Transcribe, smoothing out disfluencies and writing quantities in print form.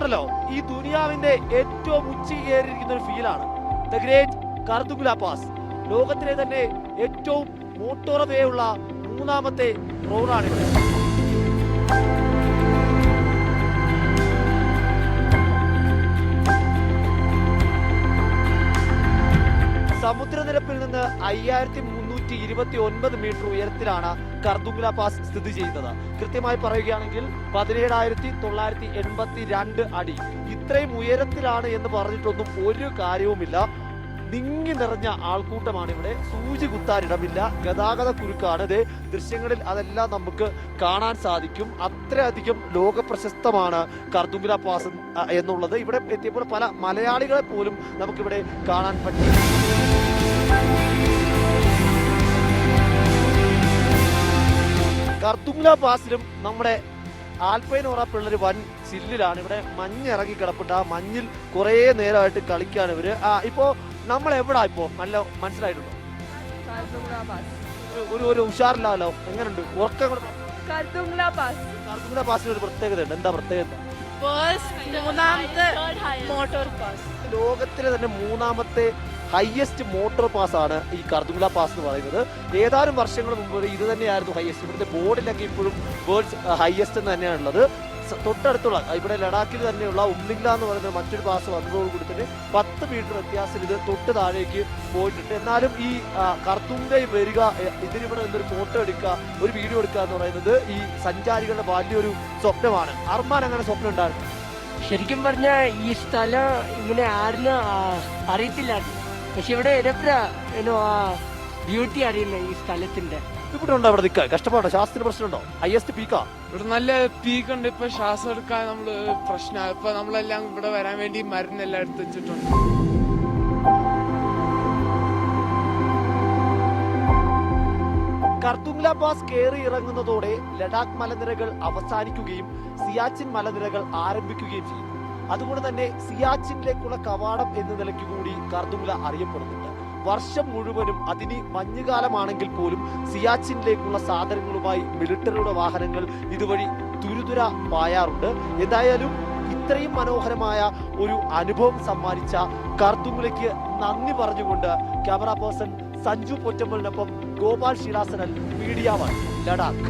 ഇതുണ്ടല്ലോ ഈ ദുനിയാവിന്റെ ഏറ്റവും ഉച്ചയേറിയിരിക്കുന്ന ഒരു ഫീലാണ് ദ ഗ്രേറ്റ് കർദുങ്ല പാസ്. ലോകത്തിലെ തന്നെ ഏറ്റവും മോട്ടോർവേയുള്ള മൂന്നാമത്തെ റോഡാണിവിടെ. സമുദ്രനിരപ്പിൽ നിന്ന് 5329 മീറ്റർ ഉയരത്തിലാണ് കർദുങ്ല പാസ് സ്ഥിതി ചെയ്യുന്നത്. കൃത്യമായി പറയുകയാണെങ്കിൽ 17,982 അടി. ഇത്രയും ഉയരത്തിലാണ് എന്ന് പറഞ്ഞിട്ടൊന്നും ഒരു കാര്യവുമില്ല. തിങ്ങി നിറഞ്ഞ ആൾക്കൂട്ടമാണ് ഇവിടെ. സൂചി കുത്താനിടമില്ല. ഗതാഗത കുരുക്കാണ്. ഇത് ദൃശ്യങ്ങളിൽ അതെല്ലാം നമുക്ക് കാണാൻ സാധിക്കും. അത്രയധികം ലോക പ്രശസ്തമാണ് കർദുങ്ല പാസ് എന്നുള്ളത്. ഇവിടെ എത്തിയപ്പോൾ പല മലയാളികളെ പോലും നമുക്കിവിടെ കാണാൻ പറ്റി. കർദുങ്ല പാസിലും നമ്മുടെ ആൽപൈനോറ പിള്ളേർ വൻ ചില്ലിലാണ്. ഇവിടെ മഞ്ഞിറങ്ങി കിടപ്പുണ്ട്. ആ മഞ്ഞിൽ കുറേ നേരമായിട്ട് കളിക്കാണ് ഇവര്. ഇപ്പോ നമ്മൾ എവിടാ ഇപ്പോ നല്ല മനസ്സിലായിട്ടുണ്ടോ? ഒരു ഉഷാറില്ലല്ലോ. എങ്ങനെയുണ്ട് ഉറക്കം? കർദുങ്ല പാസിന് ഒരു പ്രത്യേകത ഉണ്ട്. എന്താ പ്രത്യേകത? ലോകത്തിലെ തന്നെ മൂന്നാമത്തെ ഹയസ്റ്റ് മോട്ടോർ പാസ് ആണ് ഈ കർദുങ്ല പാസ് എന്ന് പറയുന്നത്. ഏതാനും വർഷങ്ങൾ മുമ്പ് ഇത് തന്നെയായിരുന്നു ഹയസ്റ്റ്. ഇവിടുത്തെ ബോർഡിലൊക്കെ ഇപ്പോഴും വേൾഡ്സ് ഹയസ്റ്റ് എന്ന് തന്നെയാണുള്ളത്. തൊട്ടടുത്തുള്ള ഇവിടെ ലഡാക്കിൽ തന്നെയുള്ള ഉംലിംഗ്ല എന്ന് പറയുന്ന മറ്റൊരു പാസ് വന്നതോടുകൂടി തന്നെ 10 മീറ്റർ വ്യത്യാസത്തിൽ ഇത് തൊട്ട് താഴേക്ക് പോയിട്ടുണ്ട്. എന്നാലും ഈ കർദുങ്ലയിൽ വരിക, ഇതിനിവിടെ നിന്നൊരു ഫോട്ടോ എടുക്കുക, ഒരു വീഡിയോ എടുക്കുക എന്ന് പറയുന്നത് ഈ സഞ്ചാരികളുടെ വലിയൊരു സ്വപ്നമാണ്. അർമാൻ അങ്ങനെ സ്വപ്നം ഉണ്ടായിരുന്നു? ശരിക്കും പറഞ്ഞാൽ ഈ സ്ഥലം ഇങ്ങനെ ആരും അറിയത്തില്ലായിരുന്നു. പക്ഷെ ഇവിടെ ബ്യൂട്ടി അറിയുന്ന ഈ സ്ഥലത്തിന്റെ. ഇവിടെ ഉണ്ടോ? അവിടെ നിൽക്കാൻ കഷ്ടപ്പാടോ? ശ്വാസത്തിന് പ്രശ്നമുണ്ടോ? ഹയസ്റ്റ് പീക്കാ? ഇവിടെ നല്ല പീക്ക് ഉണ്ട്. ഇപ്പൊ ശ്വാസം എടുക്കാൻ നമ്മള് പ്രശ്നമാണ്. ഇപ്പൊ നമ്മളെല്ലാം ഇവിടെ വരാൻ വേണ്ടി മരുന്നെല്ലാം എടുത്ത് വെച്ചിട്ടുണ്ട്. കർദുങ്ല പാസ് കയറി ഇറങ്ങുന്നതോടെ ലഡാക്ക് മലനിരകൾ അവസാനിക്കുകയും സിയാച്ചിൻ മലനിരകൾ ആരംഭിക്കുകയും ചെയ്യും. അതുകൊണ്ട് തന്നെ സിയാച്ചിനിലേക്കുള്ള കവാടം എന്ന നിലയ്ക്ക് കൂടി കർദുങ്ല അറിയപ്പെടുന്നുണ്ട്. വർഷം മുഴുവനും അതിന് മഞ്ഞുകാലമാണെങ്കിൽ പോലും സിയാച്ചിനിലേക്കുള്ള സാധനങ്ങളുമായി മിലിറ്ററിയുടെ വാഹനങ്ങൾ ഇതുവഴി തുരുതുര പായാറുണ്ട്. എന്തായാലും ഇത്രയും മനോഹരമായ ഒരു അനുഭവം സമ്മാനിച്ച കർദുങ്ലയ്ക്ക് നന്ദി പറഞ്ഞുകൊണ്ട് ക്യാമറ പേഴ്സൺ സഞ്ജു പൊറ്റമ്മലിനൊപ്പം ഗോപാൽ ഷിരാസനൽ, മീഡിയ 1 ലഡാക്ക്.